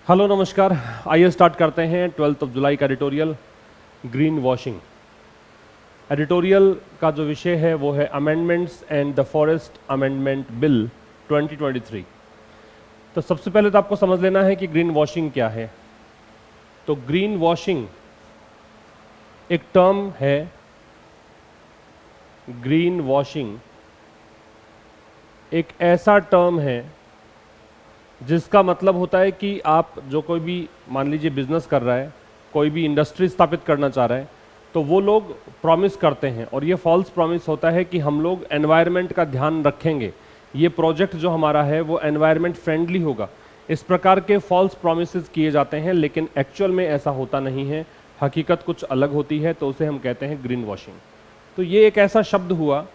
Hello नमस्कार। आइए start करते हैं 12 जुलाई का एडिटोरियल ग्रीन वॉशिंग। एडिटोरियल का जो विषय है वो है amendments and the forest amendment bill 2023। तो सबसे पहले तो आपको समझ लेना है कि ग्रीन वॉशिंग क्या है। तो ग्रीन वॉशिंग एक टर्म है। ग्रीन वॉशिंग एक ऐसा टर्म है जिसका मतलब होता है कि आप जो कोई भी मान लीजिए बिजनेस कर रहा है, कोई भी इंडस्ट्री स्थापित करना चाह रहा है, तो वो लोग प्रॉमिस करते हैं और ये फॉल्स प्रॉमिस होता है कि हम लोग एनवायरनमेंट का ध्यान रखेंगे, ये प्रोजेक्ट जो हमारा है वो एनवायरनमेंट फ्रेंडली होगा। इस प्रकार के फॉल्स प्रॉमिसेस किए जाते हैं, लेकिन एक्चुअल में ऐसा होता नहीं है, हकीकत कुछ अलग होती है। तो उसे हम कहते हैं ग्रीन वॉशिंग। तो ये एक ऐसा शब्द हुआ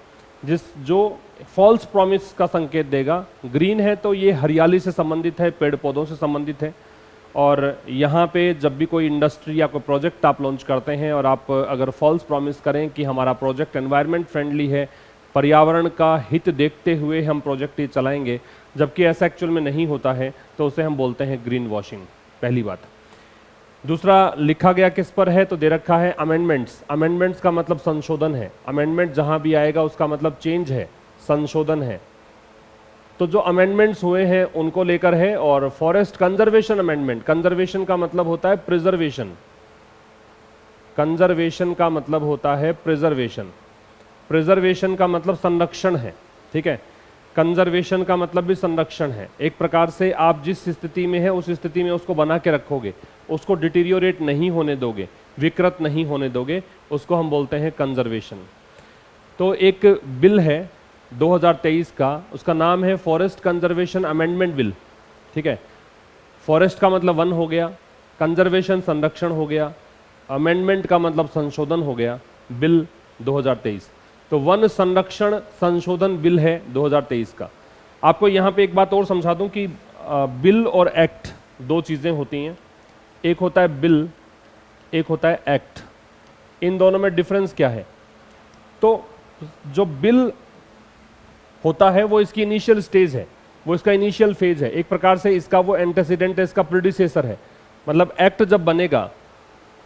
जो फॉल्स प्रॉमिस का संकेत देगा। ग्रीन है तो ये हरियाली से संबंधित है, पेड़ पौधों से संबंधित है। और यहाँ पे जब भी कोई इंडस्ट्री या कोई प्रोजेक्ट आप लॉन्च करते हैं और आप अगर फॉल्स प्रॉमिस करें कि हमारा प्रोजेक्ट एनवायरनमेंट फ्रेंडली है, पर्यावरण का हित देखते हुए हम प्रोजेक्ट ये चलाएंगे, जबकि ऐसा एक्चुअल में नहीं होता है, तो उसे हम बोलते हैं ग्रीन वॉशिंग। पहली बात। दूसरा, लिखा गया किस पर है तो दे रखा है अमेंडमेंट्स। अमेंडमेंट्स का मतलब संशोधन है। अमेंडमेंट जहां भी आएगा उसका मतलब चेंज है, संशोधन है। तो जो अमेंडमेंट्स हुए हैं उनको लेकर है। और फॉरेस्ट कंजर्वेशन अमेंडमेंट, कंजर्वेशन का मतलब होता है प्रिजर्वेशन। कंजर्वेशन का मतलब होता है प्रिजर्वेशन। प्रिजर्वेशन का मतलब संरक्षण है, ठीक है। कंजर्वेशन का मतलब भी संरक्षण है। एक प्रकार से आप जिस स्थिति में है उस स्थिति में उसको बना के रखोगे, उसको डिटीरियोरेट नहीं होने दोगे, विकृत नहीं होने दोगे, उसको हम बोलते हैं कंजर्वेशन। तो एक बिल है 2023 का, उसका नाम है फॉरेस्ट कंजर्वेशन अमेंडमेंट बिल, ठीक है। फॉरेस्ट का मतलब वन हो गया, कंजर्वेशन संरक्षण हो गया, अमेंडमेंट का मतलब संशोधन हो गया, बिल 2023। तो वन संरक्षण संशोधन बिल है 2023 का। आपको यहाँ पे एक बात और समझा दूं कि बिल और एक्ट दो चीज़ें होती हैं। एक होता है बिल, एक होता है एक्ट। इन दोनों में डिफरेंस क्या है? तो जो बिल होता है वो इसकी इनिशियल स्टेज है, वो इसका इनिशियल फेज है। एक प्रकार से इसका वो एंटेसिडेंट है, इसका प्रीडिसेसर है। मतलब एक्ट जब बनेगा,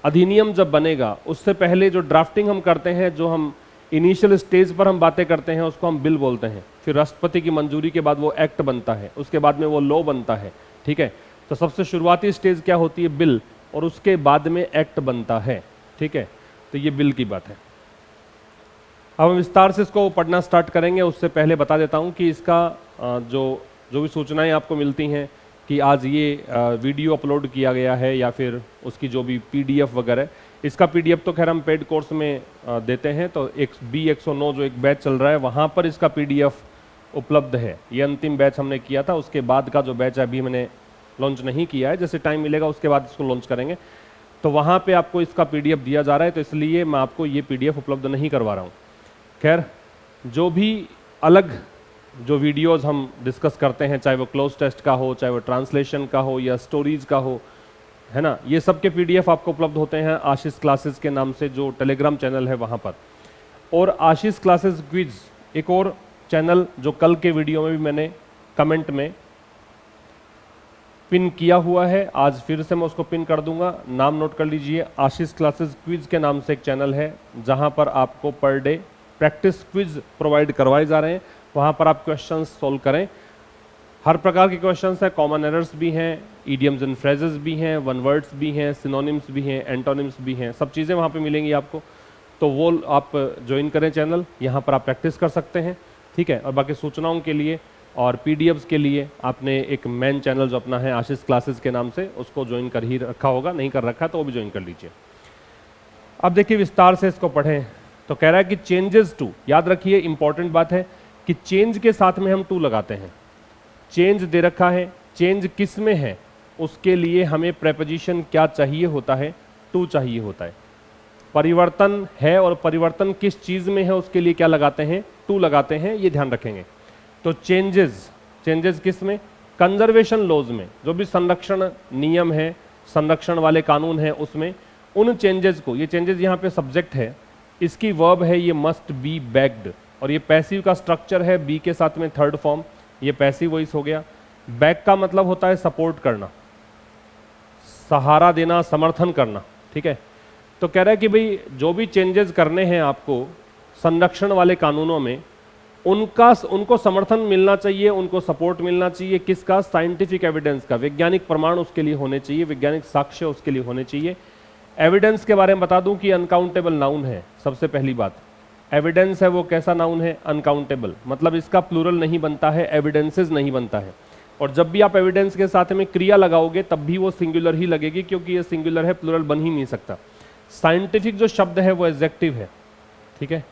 अधिनियम जब बनेगा, उससे पहले जो ड्राफ्टिंग हम करते हैं, जो हम इनिशियल स्टेज पर हम बातें करते हैं, उसको हम बिल बोलते हैं। फिर राष्ट्रपति की मंजूरी के बाद वो एक्ट बनता है, उसके बाद में वो लॉ बनता है, ठीक है। तो सबसे शुरुआती स्टेज क्या होती है? बिल, और उसके बाद में एक्ट बनता है, ठीक है। तो ये बिल की बात है। अब हम विस्तार से इसको पढ़ना स्टार्ट करेंगे। उससे पहले बता देता हूँ कि इसका जो भी सूचनाएं आपको मिलती हैं कि आज ये वीडियो अपलोड किया गया है या फिर उसकी जो भी PDF वगैरह, इसका PDF तो खैर हम पेड कोर्स में देते हैं। तो एक B109 जो एक बैच चल रहा है वहाँ पर इसका PDF उपलब्ध है। ये अंतिम बैच हमने किया था, उसके बाद का जो बैच अभी मैंने लॉन्च नहीं किया है, जैसे टाइम मिलेगा उसके बाद इसको लॉन्च करेंगे। तो वहाँ पे आपको इसका PDF दिया जा रहा है, तो इसलिए मैं आपको ये PDF उपलब्ध नहीं करवा रहा हूँ। खैर, जो भी अलग जो वीडियोस हम डिस्कस करते हैं, चाहे वो क्लोज टेस्ट का हो, चाहे वो ट्रांसलेशन का हो या स्टोरीज का हो, है ना, ये सब के PDF आपको उपलब्ध होते हैं आशीष क्लासेस के नाम से, जो टेलीग्राम चैनल है वहाँ पर। और आशीष क्लासेस क्विज एक और चैनल जो कल के वीडियो में भी मैंने कमेंट में पिन किया हुआ है, आज फिर से मैं उसको पिन कर दूंगा, नाम नोट कर लीजिए। आशीष क्लासेस क्विज के नाम से एक चैनल है जहाँ पर आपको per day practice quiz provide करवाए जा रहे हैं। वहाँ पर आप क्वेश्चंस सोल्व करें, हर प्रकार के क्वेश्चंस हैं, कॉमन एरर्स भी हैं, इडियम्स एंड फ्रेजेस भी हैं, वन वर्ड्स भी हैं, सिनोनिम्स भी हैं, एंटोनिम्स भी हैं, सब चीज़ें वहाँ पे मिलेंगी आपको। तो वो आप ज्वाइन करें चैनल, यहाँ पर आप प्रैक्टिस कर सकते हैं, ठीक है। और बाकी सूचनाओं के लिए और PDFs के लिए आपने एक मेन चैनल जो अपना है आशीष क्लासेस के नाम से, उसको ज्वाइन कर ही रखा होगा, नहीं कर रखा तो वो भी ज्वाइन कर लीजिए। अब देखिए विस्तार से इसको पढ़ें। तो कह रहा है कि चेंजेस टू, याद रखिए इंपॉर्टेंट बात है कि चेंज के साथ में हम टू लगाते हैं। चेंज दे रखा है, चेंज किस में है उसके लिए हमें प्रेपोजिशन क्या चाहिए होता है? टू चाहिए होता है। परिवर्तन है और परिवर्तन किस चीज में है उसके लिए क्या लगाते हैं? टू लगाते हैं, ये ध्यान रखेंगे। तो चेंजेस, चेंजेस किस में? कंजर्वेशन लॉज में, जो भी संरक्षण नियम है, संरक्षण वाले कानून है, उसमें उन चेंजेस को, ये चेंजेस यहाँ पे सब्जेक्ट है, इसकी वर्ब है ये मस्ट बी बैक्ड, और ये पैसिव का स्ट्रक्चर है, बी के साथ में थर्ड फॉर्म, ये पैसिव वॉइस हो गया। बैक का मतलब होता है सपोर्ट करना, सहारा देना, समर्थन करना, ठीक है। तो कह रहा है कि भाई जो भी चेंजेस करने हैं आपको संरक्षण वाले कानूनों में, उनको समर्थन मिलना चाहिए, उनको सपोर्ट मिलना चाहिए, किसका? साइंटिफिक एविडेंस का, वैज्ञानिक प्रमाण उसके लिए होने चाहिए, वैज्ञानिक साक्ष्य उसके लिए होने चाहिए। एविडेंस के बारे में बता दूं कि अनकाउंटेबल नाउन है। सबसे पहली बात, एविडेंस है वो कैसा नाउन है? अनकाउंटेबल, मतलब इसका प्लूरल नहीं बनता है, एविडेंसेस नहीं बनता है। और जब भी आप एविडेंस के साथ में क्रिया लगाओगे तब भी वो सिंगुलर ही लगेगी, क्योंकि ये सिंगुलर है, प्लूरल बन ही नहीं सकता। साइंटिफिक जो शब्द है वो एडजेक्टिव है, ठीक है।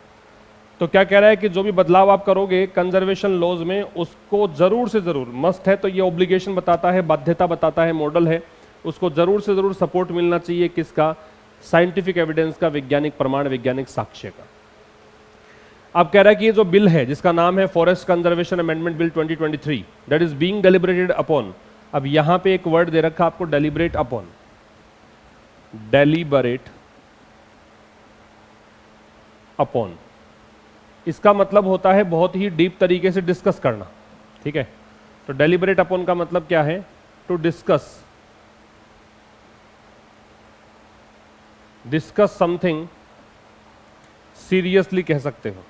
तो क्या कह रहा है कि जो भी बदलाव आप करोगे कंजर्वेशन लॉज में, उसको जरूर से जरूर, मस्ट है तो ये ऑब्लिगेशन बताता है, बाध्यता बताता है, मॉडल है, उसको जरूर से जरूर सपोर्ट मिलना चाहिए, किसका? साइंटिफिक एविडेंस का, वैज्ञानिक प्रमाण, वैज्ञानिक साक्ष्य का। अब कह रहा है कि ये जो बिल है जिसका नाम है forest conservation amendment bill 2023, that is being deliberated upon. अब यहां पे एक वर्ड दे रखा आपको, डेलिब्रेट अपॉन, डेलिबरेट अपॉन। इसका मतलब होता है बहुत ही डीप तरीके से डिस्कस करना, ठीक है। तो डेलिबरेट अपॉन का मतलब क्या है? To discuss, discuss something seriously कह सकते हो।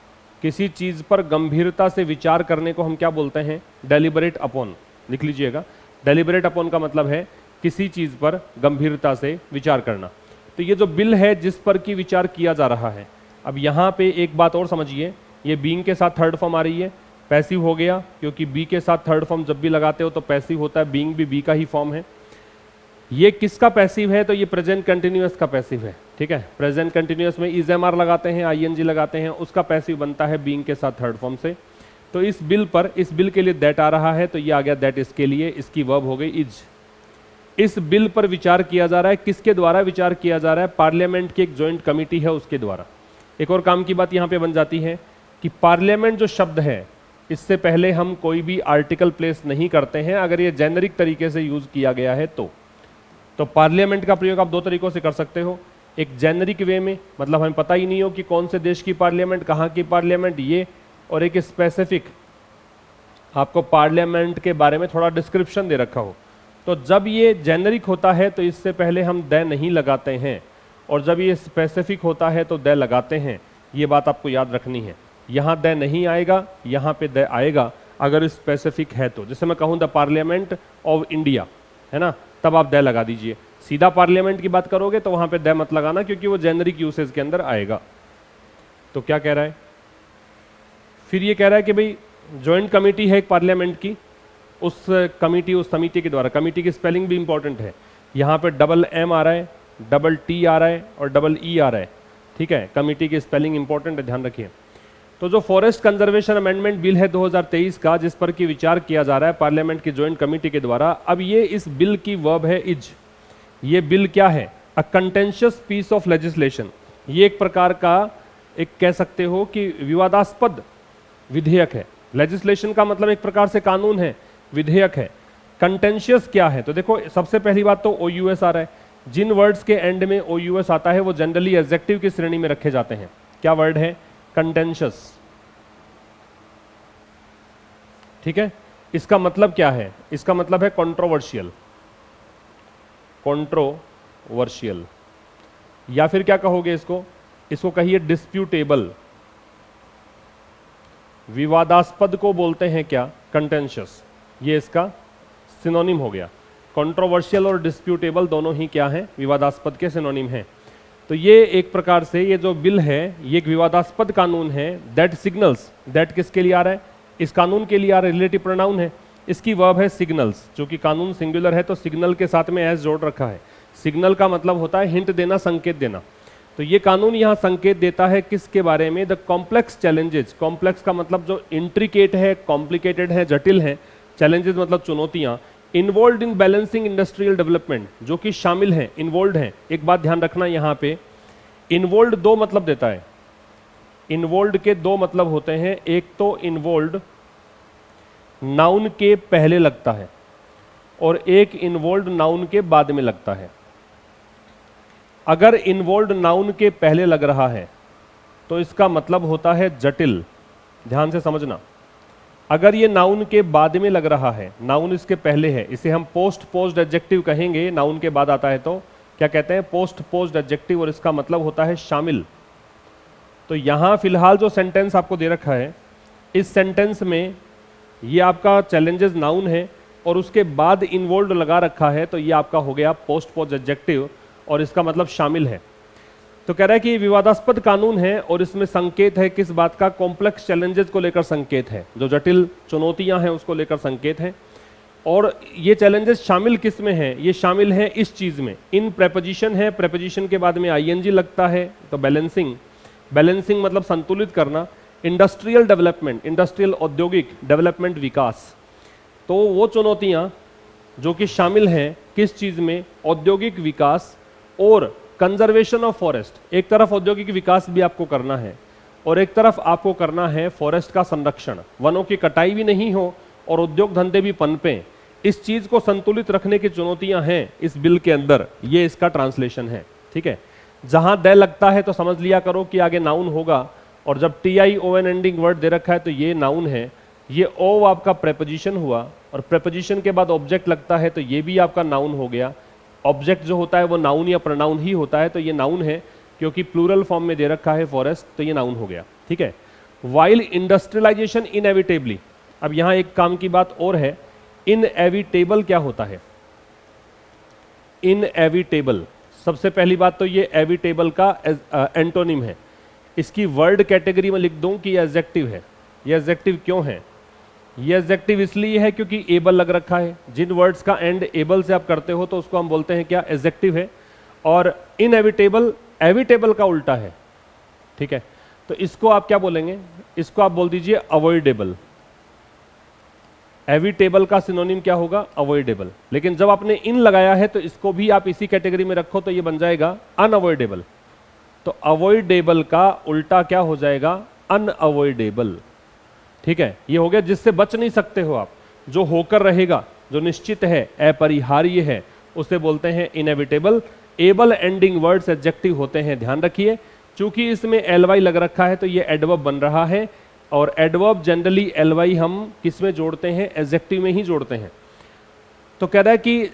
किसी चीज पर गंभीरता से विचार करने को हम क्या बोलते हैं? Deliberate upon. लिख लीजिएगा, डेलिबरेट अपॉन का मतलब है किसी चीज पर गंभीरता से विचार करना। तो ये जो बिल है जिस पर की विचार किया जा रहा है, अब यहां पे एक बात और समझिए, ये बीइंग के साथ थर्ड फॉर्म आ रही है, पैसिव हो गया, क्योंकि बी के साथ थर्ड फॉर्म जब भी लगाते हो तो पैसिव होता है, बीइंग भी बी का ही फॉर्म है। ये किसका पैसिव है? तो ये प्रेजेंट कंटिन्यूअस का पैसिव है, ठीक है। प्रेजेंट कंटिन्यूअस में इज एम आर लगाते हैं, आईएनजी लगाते हैं, उसका पैसिव बनता है बीइंग के साथ थर्ड फॉर्म से। तो इस बिल पर, इस बिल के लिए दैट आ रहा है, तो ये आ गया दैट इसके लिए, इसकी वर्ब हो गई इज। इस बिल पर विचार किया जा रहा है, किसके द्वारा विचार किया जा रहा है? पार्लियामेंट की एक ज्वाइंट कमेटी है उसके द्वारा। एक और काम की बात यहां पे बन जाती है कि पार्लियामेंट जो शब्द है, इससे पहले हम कोई भी आर्टिकल प्लेस नहीं करते हैं अगर ये जेनरिक तरीके से यूज किया गया है तो पार्लियामेंट का प्रयोग आप दो तरीकों से कर सकते हो। एक जेनरिक वे में, मतलब हमें पता ही नहीं हो कि कौन से देश की पार्लियामेंट, कहाँ की पार्लियामेंट, ये, और एक स्पेसिफिक, आपको पार्लियामेंट के बारे में थोड़ा डिस्क्रिप्शन दे रखा हो। तो जब ये जेनरिक होता है तो इससे पहले हम द नहीं लगाते हैं, और जब ये स्पेसिफिक होता है तो द लगाते हैं। ये बात आपको याद रखनी है। यहाँ द नहीं आएगा, यहाँ पे द आएगा अगर स्पेसिफिक है तो। जैसे मैं कहूँ द पार्लियामेंट ऑफ इंडिया, है ना, तब आप द लगा दीजिए। सीधा पार्लियामेंट की बात करोगे तो वहां पे द मत लगाना, क्योंकि वो जेनरिक यूसेज के अंदर आएगा। तो क्या कह रहा है फिर? ये कह रहा है कि भाई ज्वाइंट कमेटी है एक पार्लियामेंट की, उस कमेटी, उस समिति के द्वारा, कमेटी की स्पेलिंग भी इंपॉर्टेंट है, यहाँ पे डबल एम आ रहा है, डबल टी आ रहा है और डबल ई आ रहा है, ठीक है। कमेटी की स्पेलिंग इंपॉर्टेंट है, ध्यान रखिए। तो जो फॉरेस्ट कंजर्वेशन अमेंडमेंट बिल है 2023 का, जिस पर की विचार किया जा रहा है पार्लियामेंट की ज्वाइंट कमेटी के द्वारा, अब ये इस बिल की वर्ब है इज। ये बिल क्या है? अ कंटेंशियस पीस ऑफ लेजिस्लेशन। ये एक प्रकार का, एक कह सकते हो कि विवादास्पद विधेयक है। लेजिस्लेशन का मतलब एक प्रकार से कानून है, विधेयक है। कंटेंशियस क्या है? तो देखो, सबसे पहली बात तो OUS आ रहा है। जिन वर्ड्स के एंड में OUS आता है वो जनरली एडजेक्टिव की श्रेणी में रखे जाते हैं। क्या वर्ड है? कंटेंशियस, ठीक है। इसका मतलब क्या है? इसका मतलब है कंट्रोवर्शियल, कंट्रोवर्शियल, या फिर क्या कहोगे इसको? इसको कहिए डिस्प्यूटेबल। विवादास्पद को बोलते हैं क्या? कंटेंशियस। ये इसका सिनोनिम हो गया। कंट्रोवर्शियल और डिस्प्यूटेबल दोनों ही क्या हैं? विवादास्पद के सिनोनिम हैं। तो ये एक प्रकार से ये जो बिल है ये एक विवादास्पद कानून है। दैट सिग्नल्स, दैट किसके लिए आ रहा है? इस कानून के लिए आ रहा है, रिलेटिव प्रोनाउन है। इसकी वर्ब है सिग्नल्स, जो कि कानून सिंगुलर है तो सिग्नल के साथ में एस जोड़ रखा है। सिग्नल का मतलब होता है हिंट देना, संकेत देना। तो ये कानून यहाँ संकेत देता है किसके बारे में? The complex challenges. कॉम्प्लेक्स का मतलब जो इंट्रिकेट है, कॉम्प्लिकेटेड है, जटिल है। चैलेंजेस मतलब चुनौतियां। Involve in balancing industrial development, जो कि शामिल हैं, इन्वॉल्व हैं। एक बात ध्यान रखना यहाँ पे, इन्वॉल्व दो मतलब देता है। इन्वॉल्व के दो मतलब होते हैं। एक तो इन्वॉल्व नाउन के पहले लगता है और एक इन्वॉल्व नाउन के बाद में लगता है। अगर इन्वॉल्व नाउन के पहले लग रहा है तो इसका मतलब होता है जटिल। ध्यान से समझना। अगर ये नाउन के बाद में लग रहा है, नाउन इसके पहले है, इसे हम पोस्ट एडजेक्टिव कहेंगे। नाउन के बाद आता है तो क्या कहते हैं? पोस्ट एडजेक्टिव, और इसका मतलब होता है शामिल। तो यहां फिलहाल जो सेंटेंस आपको दे रखा है, इस सेंटेंस में ये आपका चैलेंजेस नाउन है और उसके बाद इन्वॉल्व लगा रखा है, तो ये आपका हो गया पोस्ट एडजेक्टिव और इसका मतलब शामिल है। तो कह रहा है कि विवादास्पद कानून है और इसमें संकेत है किस बात का? कॉम्प्लेक्स चैलेंजेस को लेकर संकेत है, जो जटिल चुनौतियां हैं उसको लेकर संकेत है। और ये चैलेंजेस शामिल किस में है? ये शामिल है इस चीज में, इन प्रेपोजिशन है, प्रेपोजिशन के बाद में आईएनजी लगता है, तो बैलेंसिंग, बैलेंसिंग मतलब संतुलित करना। इंडस्ट्रियल डेवलपमेंट, इंडस्ट्रियल औद्योगिक डेवलपमेंट, विकास। तो वो चुनौतियां जो कि शामिल हैं किस चीज में? औद्योगिक विकास और कंजर्वेशन ऑफ फॉरेस्ट। एक तरफ औद्योगिक विकास भी आपको करना है और एक तरफ आपको करना है फॉरेस्ट का संरक्षण, वनों की कटाई भी नहीं हो और उद्योग धंधे भी पनपे। इस चीज को संतुलित रखने की चुनौतियां हैं इस बिल के अंदर, ये इसका ट्रांसलेशन है। ठीक है, जहां दे लगता है तो समझ लिया करो कि आगे नाउन होगा, और जब TION एंडिंग वर्ड दे रखा है तो ये नाउन है। ये ओ आपका प्रेपोजिशन हुआ और प्रेपोजिशन के बाद ऑब्जेक्ट लगता है तो ये भी आपका नाउन हो गया। ऑब्जेक्ट जो होता है वो नाउन या प्रोनाउन ही होता है, तो ये नाउन है क्योंकि प्लूरल फॉर्म में दे रखा है फॉरेस्ट, तो ये नाउन हो गया। ठीक है, वाइल इंडस्ट्रियलाइजेशन इनएविटेबली। अब यहां एक काम की बात और है, इनएविटेबल क्या होता है? इनएविटेबल, सबसे पहली बात तो ये एविटेबल का एंटोनिम है। इसकी वर्ड कैटेगरी में लिख दूं कि ये एडजेक्टिव है। ये एडजेक्टिव क्यों है? ये एडजेक्टिव इसलिए है क्योंकि एबल लग रखा है। जिन वर्ड्स का एंड एबल से आप करते हो तो उसको हम बोलते हैं क्या? एडजेक्टिव है। और इनएविटेबल एविटेबल का उल्टा है। ठीक है, तो इसको आप क्या बोलेंगे? इसको आप बोल दीजिए अवॉइडेबल। एविटेबल का सिनोनिम क्या होगा? अवॉइडेबल। लेकिन जब आपने इन लगाया है तो इसको भी आप इसी कैटेगरी में रखो तो ये बन जाएगा अनअवॉइडेबल। तो अवॉइडेबल का उल्टा क्या हो जाएगा? अनअवॉइडेबल। ठीक है, ये हो गया जिससे बच नहीं सकते हो आप, जो होकर रहेगा, जो निश्चित है, अपरिहार्य है, उसे बोलते हैं inevitable. Able ending words adjective होते हैं, ध्यान रखिए। चूंकि इसमें एलवाई लग रखा है तो ये एडवर्ब बन रहा है, और एडवर्ब जनरली एलवाई हम किस में जोड़ते हैं? एडजेक्टिव में ही जोड़ते हैं। तो कह रहा है कि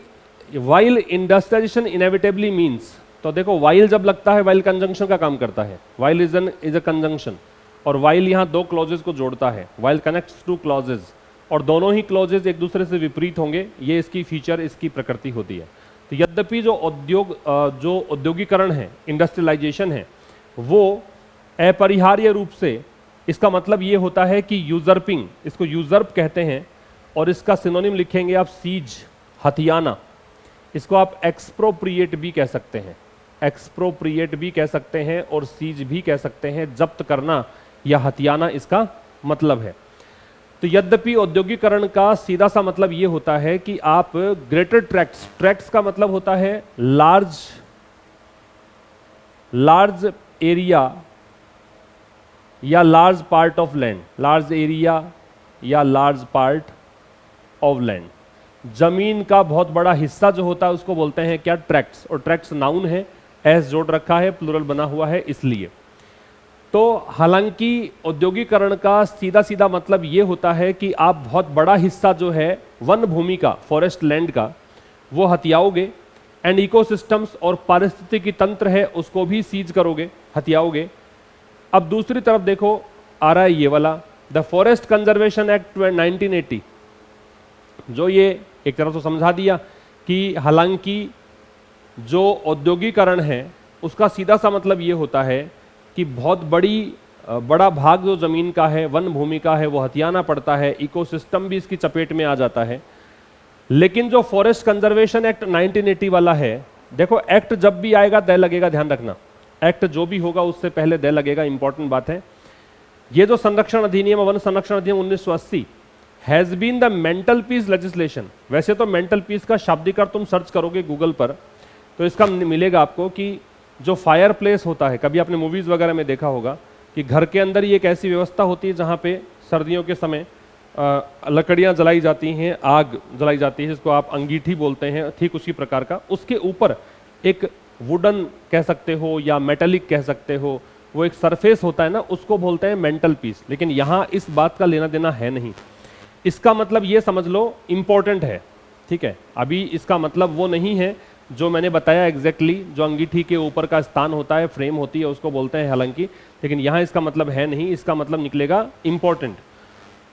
वाइल इंडस्ट्रियलाइजेशन इनएविटेबली मीन्स, तो देखो वाइल जब लगता है, वाइल कंजंक्शन का काम करता है। वाइल इज अ कंजंक्शन, और वाइल यहां दो क्लॉजेज को जोड़ता है। वाइल कनेक्ट्स टू क्लॉजेज, और दोनों ही क्लॉजेज एक दूसरे से विपरीत होंगे, ये इसकी फीचर, इसकी प्रकृति होती है। तो यद्यपि जो औद्योगिकरण है, इंडस्ट्रियलाइजेशन है, वो अपरिहार्य रूप से, इसका मतलब ये होता है कि यूजर्पिंग, इसको यूजर्प कहते हैं, और इसका सिनोनिम लिखेंगे आप सीज, हथियाना। इसको आप एक्सप्रोप्रिएट भी कह सकते हैं, एक्सप्रोप्रिएट भी कह सकते हैं और सीज भी कह सकते हैं। जब्त करना या हथियाना इसका मतलब है। तो यद्यपि औद्योगिकरण का सीधा सा मतलब यह होता है कि आप ग्रेटर ट्रैक्ट्स, ट्रैक्ट्स का मतलब होता है लार्ज एरिया या large part of land, large area या लार्ज पार्ट ऑफ लैंड। जमीन का बहुत बड़ा हिस्सा जो होता है उसको बोलते हैं क्या? ट्रैक्ट्स। और ट्रैक्ट्स नाउन है, एस जोड़ रखा है, प्लूरल बना हुआ है इसलिए। तो हालांकि औद्योगिकरण का सीधा सीधा मतलब यह होता है कि आप बहुत बड़ा हिस्सा जो है वन भूमि का, फॉरेस्ट लैंड का, वो हथियाओगे, एंड इकोसिस्टम्स और पारिस्थितिकी तंत्र है उसको भी सीज करोगे, हथियाओगे। अब दूसरी तरफ देखो आ रहा है ये वाला, द फॉरेस्ट कंजर्वेशन एक्ट 1980, जो ये एक तरफ तो समझा दिया कि हालांकि जो औद्योगिकरण है उसका सीधा सा मतलब ये होता है कि बहुत बड़ा भाग जो जमीन का है, वन भूमि का है, वो हथियाना पड़ता है, इकोसिस्टम भी इसकी चपेट में आ जाता है। लेकिन जो फॉरेस्ट कंजर्वेशन एक्ट 1980 वाला है, देखो एक्ट जब भी आएगा दे लगेगा, ध्यान रखना, एक्ट जो भी होगा उससे पहले दे लगेगा, इंपॉर्टेंट बात है। ये जो संरक्षण अधिनियम, वन संरक्षण अधिनियम 1980 has been the mental piece legislation. वैसे तो मेंटल पीस का शाब्दिक अर्थ तुम सर्च करोगे गूगल पर तो इसका मिलेगा आपको कि जो फायर प्लेस होता है, कभी आपने मूवीज वगैरह में देखा होगा कि घर के अंदर ही एक ऐसी व्यवस्था होती है जहाँ पे सर्दियों के समय लकड़ियाँ जलाई जाती हैं, आग जलाई जाती है, जिसको आप अंगीठी बोलते हैं, ठीक उसी प्रकार का। उसके ऊपर एक वुडन कह सकते हो या मेटेलिक कह सकते हो, वो एक सरफेस होता है ना, उसको बोलते हैं मेंटल पीस। लेकिन यहाँ इस बात का लेना देना है नहीं। इसका मतलब ये समझ लो इंपॉर्टेंट है, ठीक है। अभी इसका मतलब वो नहीं है जो मैंने बताया एग्जैक्टली, जो अंगीठी के ऊपर का स्थान होता है, फ्रेम होती है, उसको बोलते हैं हालांकि, लेकिन यहाँ इसका मतलब है नहीं, इसका मतलब निकलेगा इंपॉर्टेंट।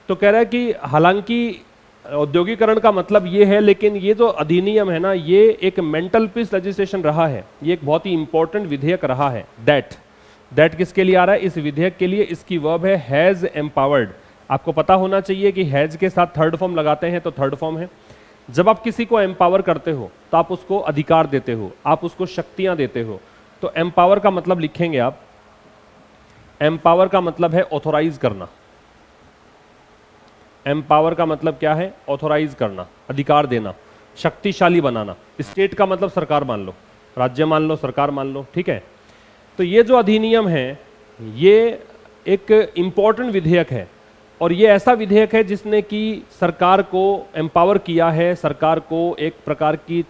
तो कह रहा है कि हालांकि औद्योगिकरण का मतलब ये है, लेकिन ये जो अधिनियम है ना, ये एक मेंटल पीस लेजिस्लेशन रहा है, ये एक बहुत ही इंपॉर्टेंट विधेयक रहा है। दैट किसके लिए आ रहा है? इस विधेयक के लिए। इसकी वर्ब है हैज एम्पावर्ड। आपको पता होना चाहिए कि हैज के साथ थर्ड फॉर्म लगाते हैं तो थर्ड फॉर्म है। जब आप किसी को एम्पावर करते हो तो आप उसको अधिकार देते हो, आप उसको शक्तियां देते हो। तो एम्पावर का मतलब लिखेंगे आप, एम्पावर का मतलब है ऑथोराइज करना। एम्पावर का मतलब क्या है? ऑथोराइज करना, अधिकार देना, शक्तिशाली बनाना। स्टेट का मतलब सरकार मान लो, राज्य मान लो, सरकार मान लो, ठीक है। तो ये जो अधिनियम है ये एक इंपॉर्टेंट विधेयक है, और ये ऐसा विधेयक है जिसने कि सरकार को एम्पावर किया है, सरकार को एक प्रकार की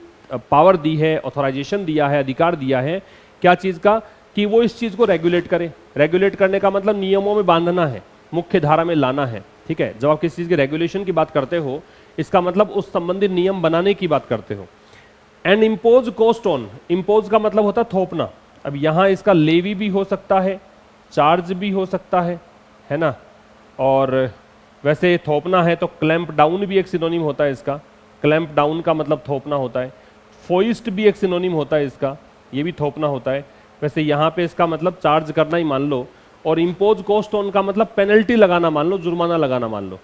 पावर दी है, ऑथराइजेशन दिया है, अधिकार दिया है। क्या चीज़ का? कि वो इस चीज़ को रेगुलेट करे। रेगुलेट करने का मतलब नियमों में बांधना है, मुख्य धारा में लाना है, ठीक है। जब आप किसी चीज़ के रेगुलेशन की बात करते हो, इसका मतलब उस संबंधित नियम बनाने की बात करते हो। And impose cost on, impose का मतलब होता है थोपना। अब यहाँ इसका लेवी भी हो सकता है, चार्ज भी हो सकता है ना। और वैसे थोपना है तो क्लैंप डाउन भी एक सिनोनिम होता है इसका। क्लैंप डाउन का मतलब थोपना होता है। फोइस्ट भी एक सिनोनिम होता है इसका, ये भी थोपना होता है। वैसे यहाँ पे इसका मतलब चार्ज करना ही मान लो, और इम्पोज कॉस्ट ऑन का मतलब पेनल्टी लगाना मान लो, जुर्माना लगाना मान लो।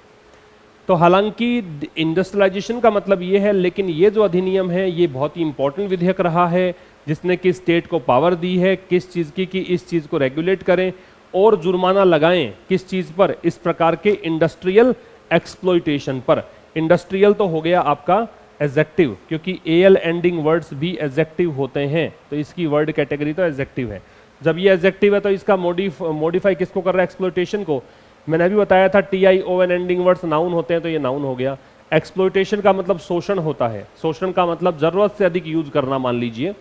तो हालांकि इंडस्ट्रियलाइजेशन का मतलब ये है, लेकिन ये जो अधिनियम है ये बहुत ही इंपॉर्टेंट विधेयक रहा है, जिसने कि स्टेट को पावर दी है किस चीज़ की, कि इस चीज़ को रेगुलेट करें और जुर्माना लगाएं किस चीज़ पर? इस प्रकार के इंडस्ट्रियल एक्सप्लॉइटेशन पर। इंडस्ट्रियल तो हो गया आपका एडजेक्टिव, क्योंकि एल एंडिंग वर्ड्स भी एडजेक्टिव होते हैं, तो इसकी वर्ड कैटेगरी तो एडजेक्टिव है। जब ये एडजेक्टिव है तो इसका मॉडिफाई किसको कर रहा है? एक्सप्लॉइटेशन को। मैंने अभी बताया था TION एंडिंग वर्ड्स नाउन होते हैं, तो ये नाउन हो गया। एक्सप्लॉइटेशन का मतलब शोषण होता है, शोषण का मतलब जरूरत से अधिक यूज करना मान लीजिए।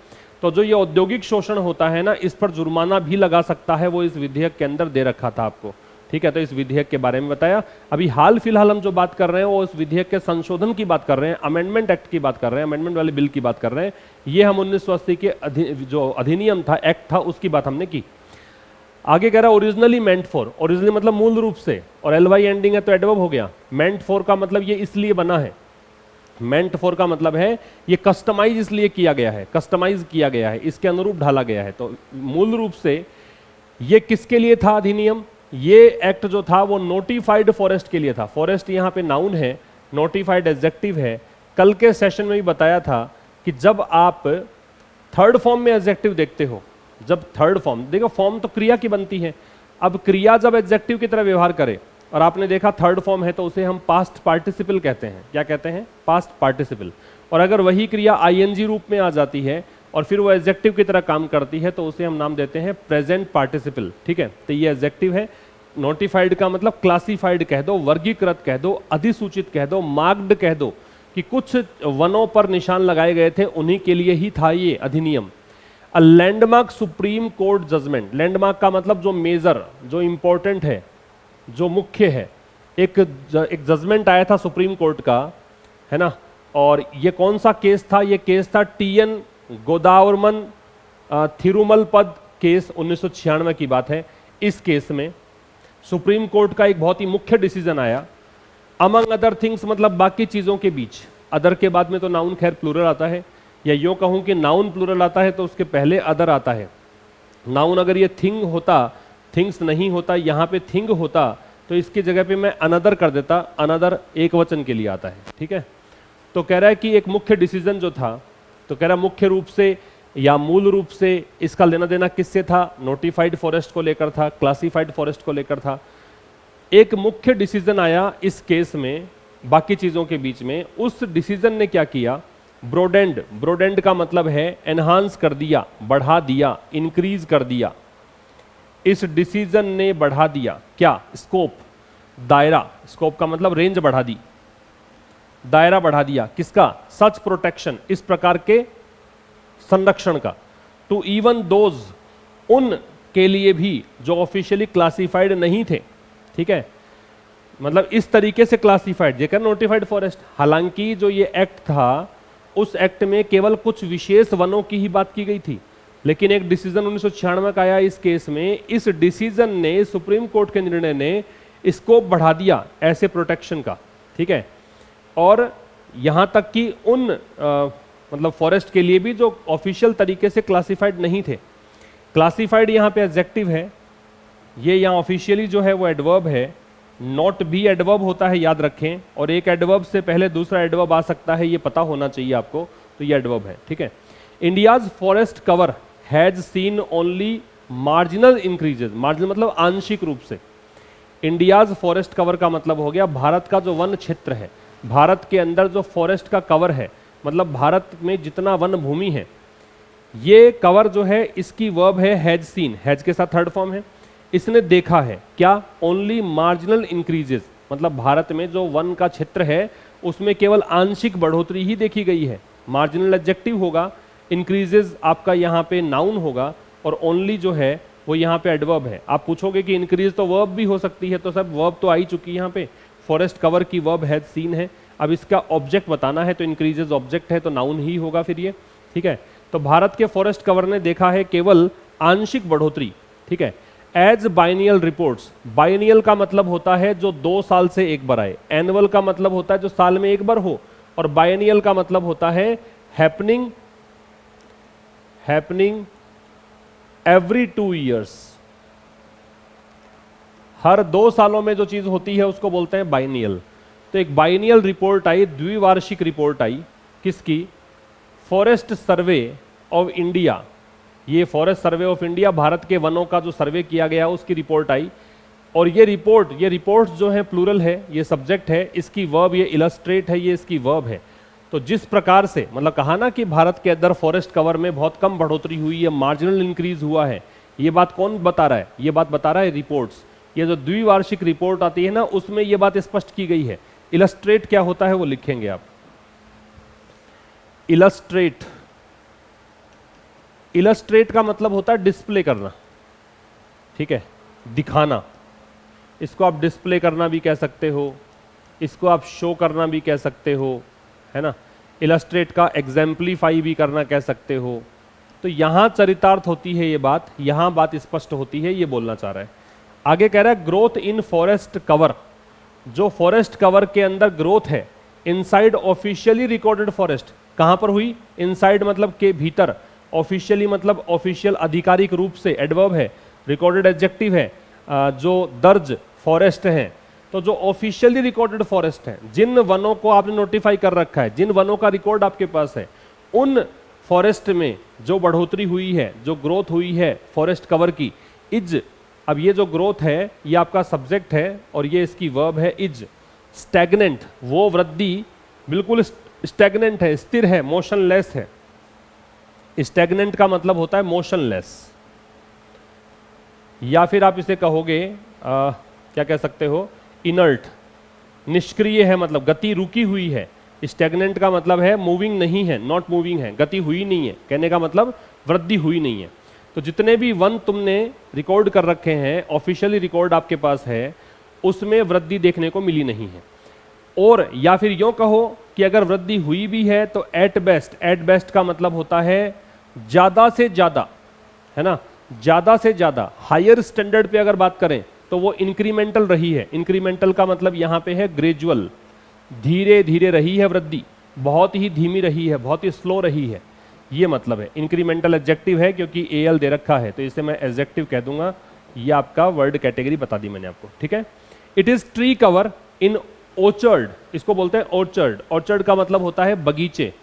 तो जो ये औद्योगिक शोषण होता है ना, इस पर जुर्माना भी लगा सकता है, वो इस विधेयक के अंदर दे रखा था आपको, ठीक है। तो इस विधेयक के बारे में बताया। अभी हाल फिलहाल हम जो बात कर रहे हैं वो इस विधेयक के संशोधन की बात कर रहे हैं, अमेंडमेंट एक्ट की बात कर रहे हैं, अमेंडमेंट वाले बिल की बात कर रहे हैं। ये हम 1980 के जो अधिनियम था, एक्ट था, उसकी बात हमने की। आगे कह रहा है ओरिजिनली मेंट फॉर। ओरिजिनली मतलब मूल रूप से, और LY एंडिंग है तो एडवर्ब हो गया। मेंट फॉर का मतलब ये इसलिए बना है। मेंट फॉर का मतलब है ये कस्टमाइज इसलिए किया गया है, कस्टमाइज किया गया है, इसके अनुरूप ढाला गया है। तो मूल रूप से ये किसके लिए था अधिनियम? ये एक्ट जो था वो नोटिफाइड फॉरेस्ट के लिए था। फॉरेस्ट यहाँ पे नाउन है, नोटिफाइड एडजेक्टिव है। कल के सेशन में भी बताया था कि जब आप थर्ड फॉर्म में एडजेक्टिव देखते हो, जब थर्ड फॉर्म देखो, फॉर्म तो क्रिया की बनती है। अब क्रिया जब एडजेक्टिव की तरह व्यवहार करे और आपने देखा थर्ड फॉर्म है, तो उसे हम पास्ट पार्टिसिपल कहते हैं। क्या कहते हैं? Past participle. और अगर वही क्रिया ING रूप में आ जाती है और फिर वो एडजेक्टिव की तरह काम करती है, तो उसे हम नाम देते हैं प्रेजेंट पार्टिसिपल, ठीक है। तो ये एडजेक्टिव है। नोटिफाइड का मतलब क्लासिफाइड कह दो, वर्गीकृत कह दो, अधिसूचित कह दो, मार्क्ड कह दो, कि कुछ वनों पर निशान लगाए गए थे, उन्हीं के लिए ही था ये अधिनियम। A landmark supreme court judgement. Landmark का मतलब जो मेजर, जो इंपॉर्टेंट है, जो मुख्य है। एक जजमेंट आया था सुप्रीम कोर्ट का, है ना। और ये कौन सा केस था? ये केस था TN गोदावरमन थिरुमल पद केस, 1996 की बात है। इस केस में सुप्रीम कोर्ट का एक बहुत ही मुख्य डिसीजन आया। अमंग अदर थिंग्स मतलब बाकी चीजों के बीच, अदर के बाद में तो नाउन खैर प्लूरल आता है, या यूं कहूं कि नाउन प्लूरल आता है तो उसके पहले अदर आता है। नाउन अगर ये थिंग होता, थिंग्स नहीं होता, यहाँ पे थिंग होता, तो इसकी जगह पे मैं अनदर कर देता। अनदर एक वचन के लिए आता है, ठीक है। तो कह रहा है कि एक मुख्य डिसीजन जो था, तो कह रहा है मुख्य रूप से या मूल रूप से इसका लेना देना किससे था? नोटिफाइड फॉरेस्ट को लेकर था, क्लासिफाइड फॉरेस्ट को लेकर था। एक मुख्य डिसीजन आया इस केस में बाकी चीजों के बीच में। उस डिसीजन ने क्या किया? ब्रोडेंड। ब्रोडेंड का मतलब है एनहांस कर दिया, बढ़ा दिया, इंक्रीज कर दिया। इस डिसीजन ने बढ़ा दिया क्या? स्कोप, दायरा। स्कोप का मतलब रेंज बढ़ा दी, दायरा बढ़ा दिया। किसका? सच प्रोटेक्शन, इस प्रकार के संरक्षण का। टू इवन दोज, उन के लिए भी जो ऑफिशियली क्लासिफाइड नहीं थे, ठीक है। मतलब इस तरीके से क्लासिफाइड जेकर नोटिफाइड फॉरेस्ट। हालांकि जो ये एक्ट था उस एक्ट में केवल कुछ विशेष वनों की ही बात की गई थी, लेकिन एक डिसीजन 1996 का आया इस केस में। इस डिसीजन ने, सुप्रीम कोर्ट के निर्णय ने स्कोप बढ़ा दिया ऐसे प्रोटेक्शन का, ठीक है। और यहां तक कि उन मतलब फॉरेस्ट के लिए भी जो ऑफिशियल तरीके से क्लासिफाइड नहीं थे। क्लासिफाइड यहां पे एडजेक्टिव है, ये यहां ऑफिशियली जो है वो एडवर्ब है। नॉट भी एडवर्ब होता है, याद रखें, और एक एडवर्ब से पहले दूसरा एडवर्ब आ सकता है, ये पता होना चाहिए आपको, तो ये एडवर्ब है, ठीक है। India's forest cover has seen only marginal increases, marginal मतलब आंशिक रूप से। इंडियाज फॉरेस्ट कवर का मतलब हो गया भारत का जो वन क्षेत्र है, भारत के अंदर जो फॉरेस्ट का कवर है, मतलब भारत में जितना वन भूमि है, ये कवर जो है इसकी वर्ब है हैज सीन, हैज के साथ थर्ड फॉर्म है। इसने देखा है क्या, ओनली मार्जिनल इंक्रीजेस, मतलब भारत में जो वन का क्षेत्र है उसमें केवल आंशिक बढ़ोतरी ही देखी गई है। मार्जिनल एडजेक्टिव होगा, इंक्रीजेस आपका यहाँ पे नाउन होगा, और ओनली जो है वो यहाँ पे एडवर्ब है। आप पूछोगे कि इंक्रीज तो वर्ब भी हो सकती है, तो सब वर्ब तो आई चुकी है यहाँ पे। फॉरेस्ट कवर की वर्ब हैज सीन है, अब इसका ऑब्जेक्ट बताना है तो इंक्रीजेस ऑब्जेक्ट है तो नाउन ही होगा फिर ये, ठीक है। तो भारत के फॉरेस्ट कवर ने देखा है केवल आंशिक बढ़ोतरी, ठीक है। एज बाइनियल रिपोर्ट्स, बाइनियल का मतलब होता है जो 2 साल से एक बार आए, एनुअल का मतलब होता है जो साल में एक बार हो, और बाइनियल का मतलब होता है हैपनिंग एवरी 2 ईयर्स। हर 2 सालों में जो चीज होती है उसको बोलते हैं बाइनियल। तो एक बाइनियल रिपोर्ट आई, द्विवार्षिक रिपोर्ट आई, किसकी? Forest survey of India. ये forest survey of India, Bharat के वनों का जो सर्वे किया गया उसकी रिपोर्ट आई। और ये रिपोर्ट जो है प्लूरल है, ये सब्जेक्ट है, इसकी वर्ब ये इलस्ट्रेट है, ये इसकी वर्ब है। तो जिस प्रकार से मतलब कहा ना कि भारत के अंदर फॉरेस्ट कवर में बहुत कम बढ़ोतरी हुई है, मार्जिनल इंक्रीज हुआ है, ये बात कौन बता रहा है? ये बात बता रहा है रिपोर्ट्स। ये जो द्विवार्षिक रिपोर्ट आती है ना, उसमें ये बात स्पष्ट की गई है। इलस्ट्रेट क्या होता है वो लिखेंगे आप, इलस्ट्रेट का मतलब होता है डिस्प्ले करना, ठीक है, दिखाना। इसको आप डिस्प्ले करना भी कह सकते हो, इसको आप शो करना भी कह सकते हो, है ना। इलस्ट्रेट का एग्जाम्पलीफाई भी करना कह सकते हो। तो यहां चरितार्थ होती है ये बात, यहां बात स्पष्ट होती है, ये बोलना चाह रहा है। आगे कह रहा है ग्रोथ इन फॉरेस्ट कवर, जो फॉरेस्ट कवर के अंदर ग्रोथ है इनसाइड ऑफिशियली रिकॉर्डेड फॉरेस्ट। कहां पर हुई? इनसाइड मतलब के भीतर, ऑफिशियली मतलब ऑफिशियल आधिकारिक रूप से, एडवर्ब है, रिकॉर्डेड एडजेक्टिव है, जो दर्ज फॉरेस्ट है। तो जो ऑफिशियली रिकॉर्डेड फॉरेस्ट है, जिन वनों को आपने नोटिफाई कर रखा है, जिन वनों का रिकॉर्ड आपके पास है, उन फॉरेस्ट में जो बढ़ोतरी हुई है, जो ग्रोथ हुई है फॉरेस्ट कवर की, इज। अब ये जो ग्रोथ है ये आपका सब्जेक्ट है और ये इसकी वर्ब है इज। स्टैग्नेंट, वो वृद्धि बिल्कुल स्टैग्नेंट है, स्थिर है, मोशनलेस है। स्टैग्नेंट का मतलब होता है मोशनलेस, या फिर आप इसे कहोगे क्या कह सकते हो, इनर्ट, निष्क्रिय है, मतलब गति रुकी हुई है। स्टैग्नेंट का मतलब है मूविंग नहीं है, नॉट मूविंग है, गति हुई नहीं है, कहने का मतलब वृद्धि हुई नहीं है। तो जितने भी वन तुमने रिकॉर्ड कर रखे हैं, ऑफिशियली रिकॉर्ड आपके पास है, उसमें वृद्धि देखने को मिली नहीं है। और या फिर यूं कहो कि अगर वृद्धि हुई भी है तो एट बेस्ट का मतलब होता है ज्यादा से ज्यादा, है ना, ज्यादा से ज्यादा। हायर स्टैंडर्ड पे अगर बात करें तो वो इंक्रीमेंटल रही है। इंक्रीमेंटल का मतलब यहां पे है ग्रेजुअल, धीरे धीरे रही है वृद्धि, बहुत ही धीमी रही है, बहुत ही स्लो रही है, ये मतलब है। इंक्रीमेंटल एडजेक्टिव है क्योंकि एल दे रखा है, तो इसे मैं एडजेक्टिव कह दूंगा। ये आपका वर्ड कैटेगरी बता दी मैंने आपको, ठीक है। It is tree cover in orchard, इसको बोलते हैं ऑर्चर्ड। ऑर्चर्ड का मतलब होता है बगीचे।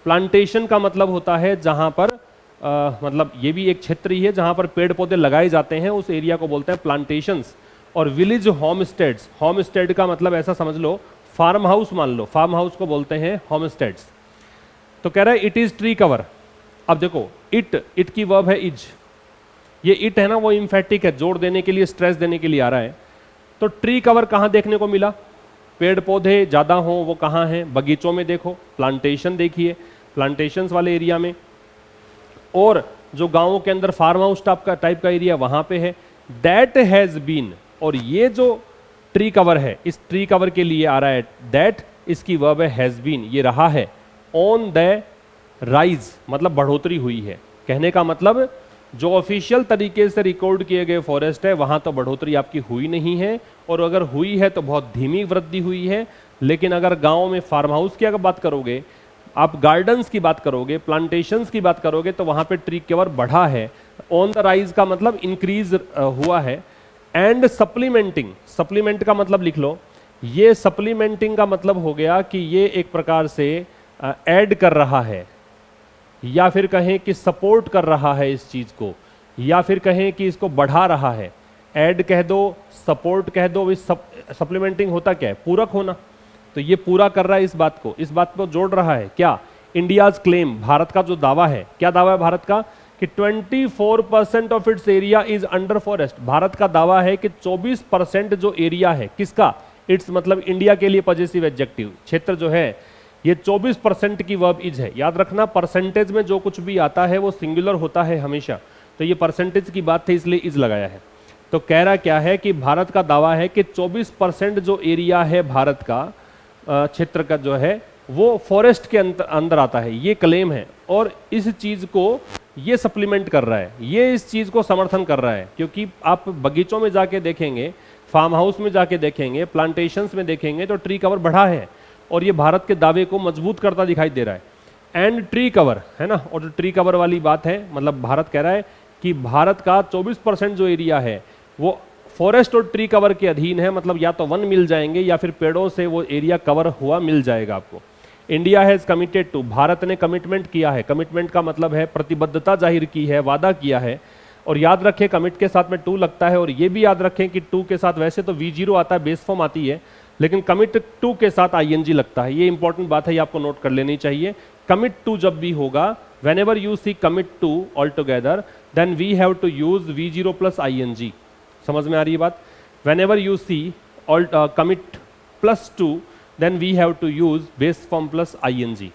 प्लांटेशन का मतलब होता है जहां पर मतलब ये भी एक क्षेत्र ही है जहां पर पेड़ पौधे लगाए जाते हैं, उस एरिया को बोलते हैं प्लांटेशंस। और विलेज होमस्टेड्स, होमस्टेड का मतलब ऐसा समझ लो फार्म हाउस मान लो, फार्म हाउस को बोलते हैं होमस्टेड्स। तो कह रहा है इट इज ट्री कवर। अब देखो इट की वर्ब है इज, ये इट है ना वो इम्फेटिक है, जोर देने के लिए, स्ट्रेस देने के लिए आ रहा है। तो ट्री कवर कहां देखने को मिला? पेड़ पौधे ज्यादा हो वो कहां है? बगीचों में देखो, प्लांटेशन देखिए, प्लांटेशंस वाले एरिया में। और जो गांवों के अंदर फार्म हाउस टाइप का एरिया वहां पे है। दैट हैज बीन, और ये जो ट्री कवर है, इस ट्री कवर के लिए आ रहा है दैट, इसकी वर्ब है हैज बीन, ये रहा है। ऑन द राइज मतलब बढ़ोतरी हुई है। कहने का मतलब जो ऑफिशियल तरीके से रिकॉर्ड किए गए फॉरेस्ट है वहां तो बढ़ोतरी आपकी हुई नहीं है, और अगर हुई है तो बहुत धीमी वृद्धि हुई है। लेकिन अगर गांव में फार्म हाउस की अगर बात करोगे, आप गार्डन्स की बात करोगे, प्लांटेशंस की बात करोगे, तो वहां पे ट्री कवर बढ़ा है। ऑन द राइज का मतलब इंक्रीज हुआ है। एंड सप्लीमेंटिंग, सप्लीमेंट का मतलब लिख लो, ये सप्लीमेंटिंग का मतलब हो गया कि ये एक प्रकार से ऐड कर रहा है, या फिर कहें कि सपोर्ट कर रहा है इस चीज को, या फिर कहें कि इसको बढ़ा रहा है। ऐड कह दो, सपोर्ट कह दो। इस सप्लीमेंटिंग होता क्या है? पूरक होना। तो ये पूरा कर रहा है इस बात को, इस बात को जोड़ रहा है। क्या? इंडियाज क्लेम, भारत का जो दावा है। क्या दावा है भारत का? कि 24% of its area is under forest. Bharat का दावा है कि 24% जो एरिया है, किसका? इट्स मतलब इंडिया के लिए पॉजिटिव एडजेक्टिव, क्षेत्र जो है ये 24% की वर्ब इज है। याद रखना, परसेंटेज में जो कुछ भी आता है वो सिंगुलर होता है हमेशा, तो ये परसेंटेज की बात थी इसलिए इज लगाया है। तो कह रहा क्या है कि भारत का दावा है कि 24% जो एरिया है भारत का क्षेत्र का जो है वो फॉरेस्ट के अंदर आता है, ये क्लेम है। और इस चीज को ये सप्लीमेंट कर रहा है, ये इस चीज को समर्थन कर रहा है। क्योंकि आप बगीचों में जाके देखेंगे, फार्म हाउस में जाके देखेंगे, प्लांटेशंस में देखेंगे तो ट्री कवर बढ़ा है, और ये भारत के दावे को मजबूत करता दिखाई दे रहा है। एंड ट्री कवर है ना, और जो ट्री कवर वाली बात है, मतलब भारत कह रहा है कि भारत का 24% जो एरिया है वो फॉरेस्ट और ट्री कवर के अधीन है। मतलब या तो वन मिल जाएंगे या फिर पेड़ों से वो एरिया कवर हुआ मिल जाएगा आपको। इंडिया हैज कमिटेड टू, भारत ने कमिटमेंट किया है। कमिटमेंट का मतलब है प्रतिबद्धता जाहिर की है, वादा किया है। और याद रखें कमिट के साथ में टू लगता है, और ये भी याद रखें कि टू के साथ वैसे तो V0 आता है, बेस फॉर्म आती है, लेकिन कमिट टू के साथ ING लगता है। ये इंपॉर्टेंट बात है, ये आपको नोट कर लेनी चाहिए। कमिट टू जब भी होगा, whenever you see commit to altogether, then we have to use V0 plus ING। समझ में आ रही है बात? Whenever you see commit plus to, then we have to use base form plus ING।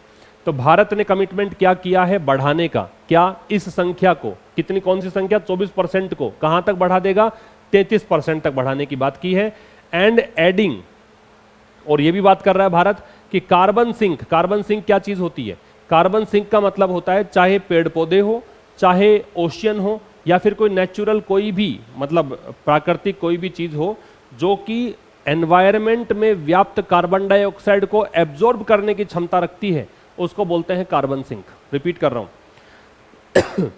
तो भारत ने कमिटमेंट क्या किया है? बढ़ाने का। क्या? इस संख्या को, कितनी, कौन सी संख्या? 24% को कहां तक बढ़ा देगा? 33% तक बढ़ाने की बात की है। एंड एडिंग, और ये भी बात कर रहा है भारत कि कार्बन सिंक, कार्बन सिंक क्या चीज होती है? कार्बन सिंक का मतलब होता है चाहे पेड़ पौधे हो, चाहे ओशियन हो, या फिर कोई नेचुरल कोई भी मतलब प्राकृतिक कोई भी चीज हो जो कि एनवायरनमेंट में व्याप्त कार्बन डाइऑक्साइड को एब्जॉर्ब करने की क्षमता रखती है, उसको बोलते हैं कार्बन सिंक। रिपीट कर रहा हूं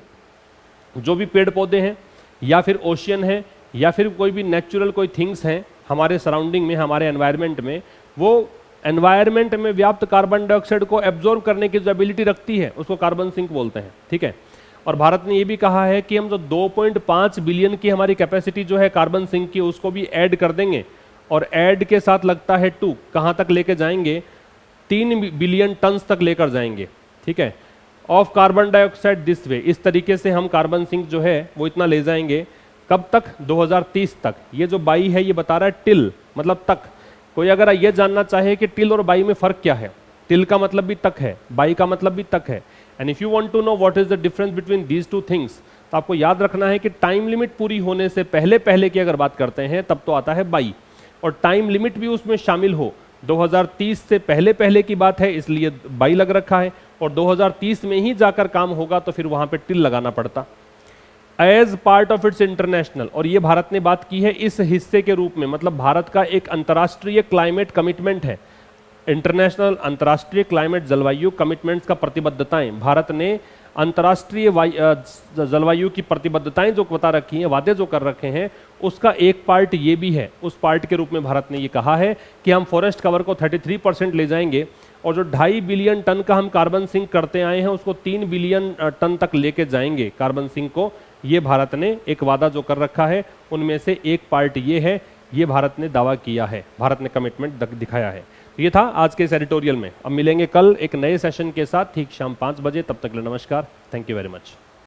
जो भी पेड़ पौधे हैं या फिर ओशियन है या फिर कोई भी नेचुरल कोई थिंग्स हैं हमारे सराउंडिंग में, हमारे एनवायरनमेंट में, वो एनवायरनमेंट में व्याप्त कार्बन डाइऑक्साइड को एब्जॉर्ब करने की जो एबिलिटी रखती है उसको कार्बन सिंक बोलते हैं। ठीक है। और भारत ने ये भी कहा है कि हम जो 2.5 बिलियन की हमारी कैपेसिटी जो है कार्बन सिंक की, उसको भी ऐड कर देंगे। और ऐड के साथ लगता है टू, कहां तक लेके जाएंगे? 3 बिलियन टन्स तक लेकर जाएंगे। ठीक है। Of carbon dioxide this way, इस तरीके से हम कार्बन सिंक जो है वो इतना ले जाएंगे। कब तक? 2030 तक। ये जो बाई है ये बता रहा है टिल, मतलब तक। कोई अगर ये जानना चाहे कि टिल और बाई में फर्क क्या है, टिल का मतलब भी तक है, बाई का मतलब भी तक है। And if you want to know what is the difference between these two things, तो आपको याद रखना है कि टाइम लिमिट पूरी होने से पहले पहले की अगर बात करते हैं तब तो आता है बाई, और टाइम लिमिट भी उसमें शामिल हो। 2030 से पहले पहले की बात है इसलिए बाई लग रखा है, और 2030 में ही जाकर काम होगा तो फिर वहां पे टिल लगाना पड़ता। As part of its international, और ये भारत ने बात की है इस हिस्से के रूप में, मतलब भारत का एक अंतर्राष्ट्रीय क्लाइमेट कमिटमेंट है। इंटरनेशनल, अंतर्राष्ट्रीय क्लाइमेट जलवायु कमिटमेंट्स का प्रतिबद्धताएं, भारत ने अंतर्राष्ट्रीय जलवायु की प्रतिबद्धताएं जो बता रखी हैं, वादे जो कर रखे हैं, उसका एक पार्ट ये भी है। उस पार्ट के रूप में भारत ने ये कहा है कि हम फॉरेस्ट कवर को 33% ले जाएंगे, और जो 2.5 बिलियन टन का हम कार्बन सिंक करते आए हैं उसको 3 बिलियन टन तक लेके जाएंगे कार्बन सिंक को। ये भारत ने एक वादा जो कर रखा है उनमें से एक पार्ट ये है, ये भारत ने दावा किया है, भारत ने कमिटमेंट दिखाया है। ये था आज के इस एडिटोरियल में। अब मिलेंगे कल एक नए सेशन के साथ ठीक शाम 5 बजे। तब तक के लिए नमस्कार। Thank you very much.